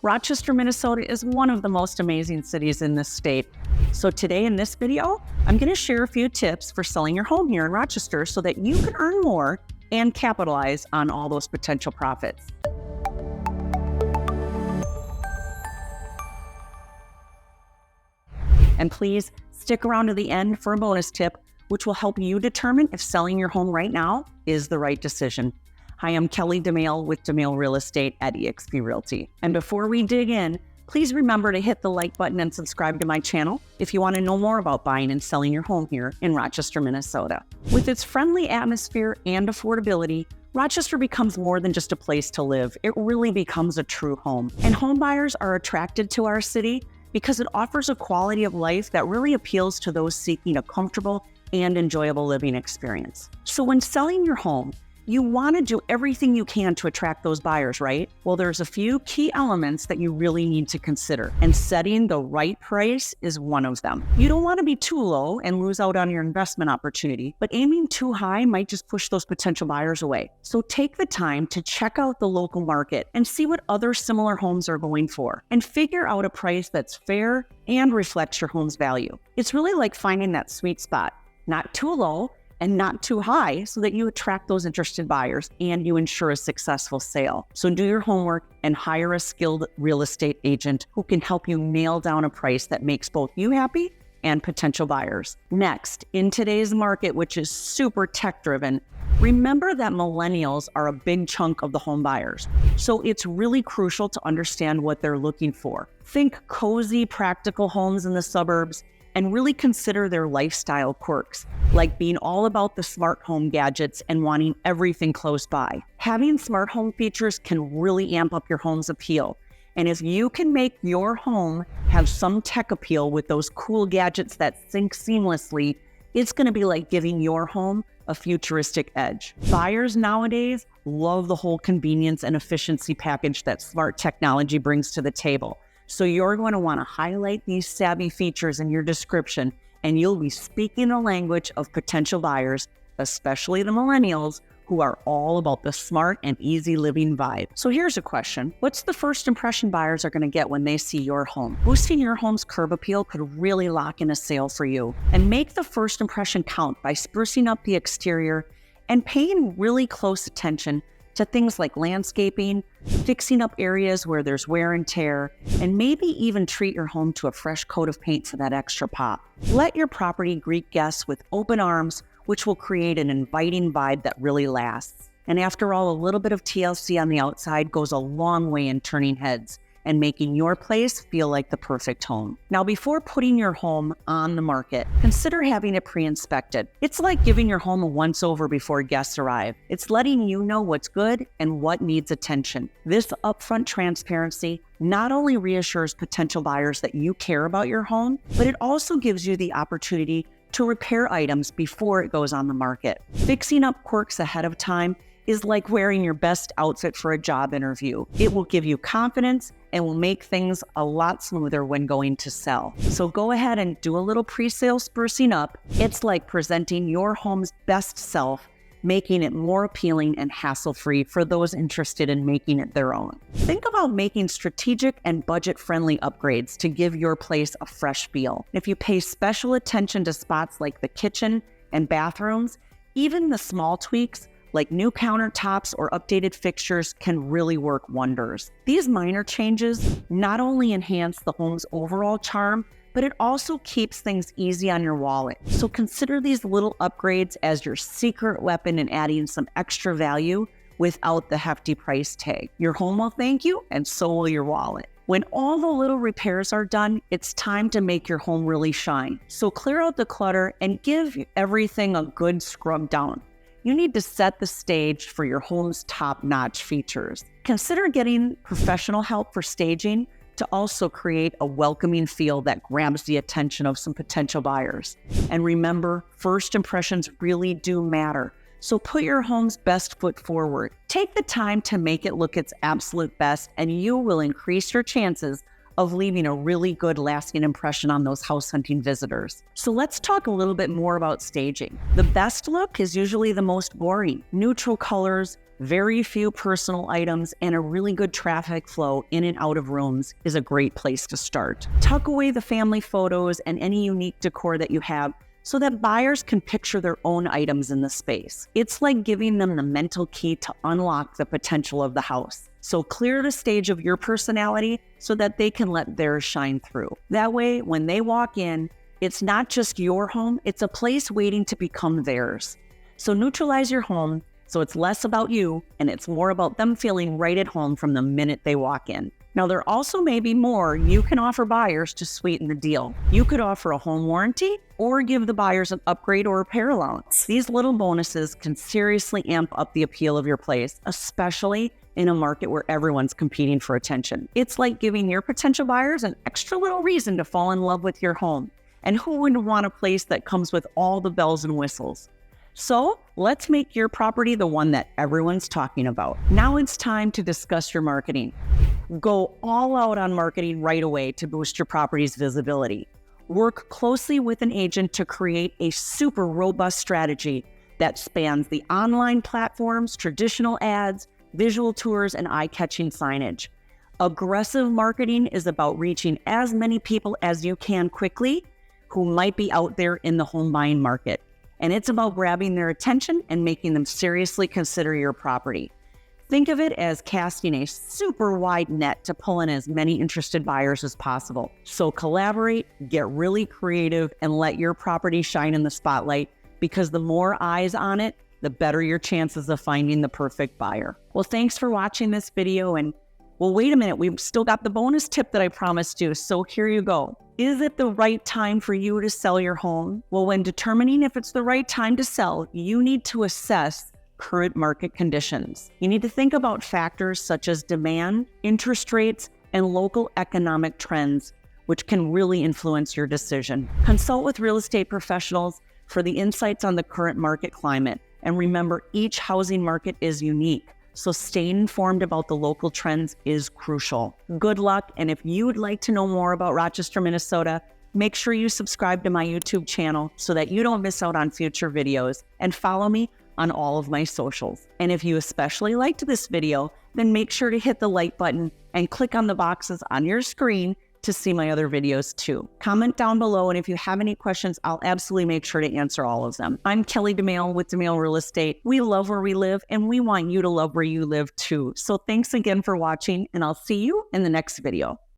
Rochester, Minnesota is one of the most amazing cities in this state. So today in this video, I'm going to share a few tips for selling your home here in Rochester so that you can earn more and capitalize on all those potential profits. And please stick around to the end for a bonus tip, which will help you determine if selling your home right now is the right decision. Hi, I'm Kelly Domaille with Domaille Real Estate at eXp Realty. And before we dig in, please remember to hit the like button and subscribe to my channel if you want to know more about buying and selling your home here in Rochester, Minnesota. With its friendly atmosphere and affordability, Rochester becomes more than just a place to live. It really becomes a true home. And home buyers are attracted to our city because it offers a quality of life that really appeals to those seeking a comfortable and enjoyable living experience. So when selling your home, you want to do everything you can to attract those buyers, right? Well, there's a few key elements that you really need to consider, and setting the right price is one of them. You don't want to be too low and lose out on your investment opportunity, but aiming too high might just push those potential buyers away. So take the time to check out the local market and see what other similar homes are going for, and figure out a price that's fair and reflects your home's value. It's really like finding that sweet spot, not too low and not too high, so that you attract those interested buyers and you ensure a successful sale. So do your homework and hire a skilled real estate agent who can help you nail down a price that makes both you happy and potential buyers. Next, in today's market, which is super tech-driven, remember that millennials are a big chunk of the home buyers. So it's really crucial to understand what they're looking for. Think cozy, practical homes in the suburbs, and really consider their lifestyle quirks, like being all about the smart home gadgets and wanting everything close by. Having smart home features can really amp up your home's appeal. And if you can make your home have some tech appeal with those cool gadgets that sync seamlessly, it's going to be like giving your home a futuristic edge. Buyers nowadays love the whole convenience and efficiency package that smart technology brings to the table. So you're going to want to highlight these savvy features in your description, and you'll be speaking the language of potential buyers, especially the millennials, who are all about the smart and easy living vibe. So here's a question. What's the first impression buyers are going to get when they see your home? Boosting your home's curb appeal could really lock in a sale for you. And make the first impression count by sprucing up the exterior and paying really close attention to things like landscaping, fixing up areas where there's wear and tear, and maybe even treat your home to a fresh coat of paint for that extra pop. Let your property greet guests with open arms, which will create an inviting vibe that really lasts. And after all, a little bit of TLC on the outside goes a long way in turning heads and making your place feel like the perfect home. Now, before putting your home on the market, consider having it pre-inspected. It's like giving your home a once-over before guests arrive. It's letting you know what's good and what needs attention. This upfront transparency not only reassures potential buyers that you care about your home, but it also gives you the opportunity to repair items before it goes on the market. Fixing up quirks ahead of time is like wearing your best outfit for a job interview. It will give you confidence and will make things a lot smoother when going to sell. So go ahead and do a little pre-sale sprucing up. It's like presenting your home's best self, making it more appealing and hassle-free for those interested in making it their own. Think about making strategic and budget-friendly upgrades to give your place a fresh feel. If you pay special attention to spots like the kitchen and bathrooms, even the small tweaks like new countertops or updated fixtures can really work wonders. These minor changes not only enhance the home's overall charm, but it also keeps things easy on your wallet. So consider these little upgrades as your secret weapon in adding some extra value without the hefty price tag. Your home will thank you, and so will your wallet. When all the little repairs are done, it's time to make your home really shine. So clear out the clutter and give everything a good scrub down. You need to set the stage for your home's top-notch features. Consider getting professional help for staging to also create a welcoming feel that grabs the attention of some potential buyers. And remember, first impressions really do matter. So put your home's best foot forward. Take the time to make it look its absolute best, and you will increase your chances of leaving a really good lasting impression on those house hunting visitors. So let's talk a little bit more about staging. The best look is usually the most boring. Neutral colors, very few personal items, and a really good traffic flow in and out of rooms is a great place to start. Tuck away the family photos and any unique decor that you have so that buyers can picture their own items in the space. It's like giving them the mental key to unlock the potential of the house. So clear the stage of your personality so that they can let theirs shine through. That way, when they walk in, it's not just your home, it's a place waiting to become theirs. So neutralize your home so it's less about you and it's more about them feeling right at home from the minute they walk in. Now, there also may be more you can offer buyers to sweeten the deal. You could offer a home warranty or give the buyers an upgrade or repair allowance. These little bonuses can seriously amp up the appeal of your place, especially in a market where everyone's competing for attention. It's like giving your potential buyers an extra little reason to fall in love with your home. And who wouldn't want a place that comes with all the bells and whistles? So let's make your property the one that everyone's talking about. Now it's time to discuss your marketing. Go all out on marketing right away to boost your property's visibility. Work closely with an agent to create a super robust strategy that spans the online platforms, traditional ads, visual tours, and eye-catching signage. Aggressive marketing is about reaching as many people as you can quickly who might be out there in the home buying market. And it's about grabbing their attention and making them seriously consider your property. Think of it as casting a super wide net to pull in as many interested buyers as possible. So collaborate, get really creative, and let your property shine in the spotlight, because the more eyes on it, the better your chances of finding the perfect buyer. Well, thanks for watching this video. And well, wait a minute, we've still got the bonus tip that I promised you. So here you go. Is it the right time for you to sell your home? Well, when determining if it's the right time to sell, you need to assess current market conditions. You need to think about factors such as demand, interest rates, and local economic trends, which can really influence your decision. Consult with real estate professionals for the insights on the current market climate. And remember, each housing market is unique, so staying informed about the local trends is crucial. Good luck, and if you would like to know more about Rochester, Minnesota, make sure you subscribe to my YouTube channel so that you don't miss out on future videos, and follow me on all of my socials. And if you especially liked this video, then make sure to hit the like button and click on the boxes on your screen to see my other videos too. Comment down below, and if you have any questions, I'll absolutely make sure to answer all of them. I'm Kelly Domaille with Domaille Real Estate. We love where we live, and we want you to love where you live too. So thanks again for watching, and I'll see you in the next video.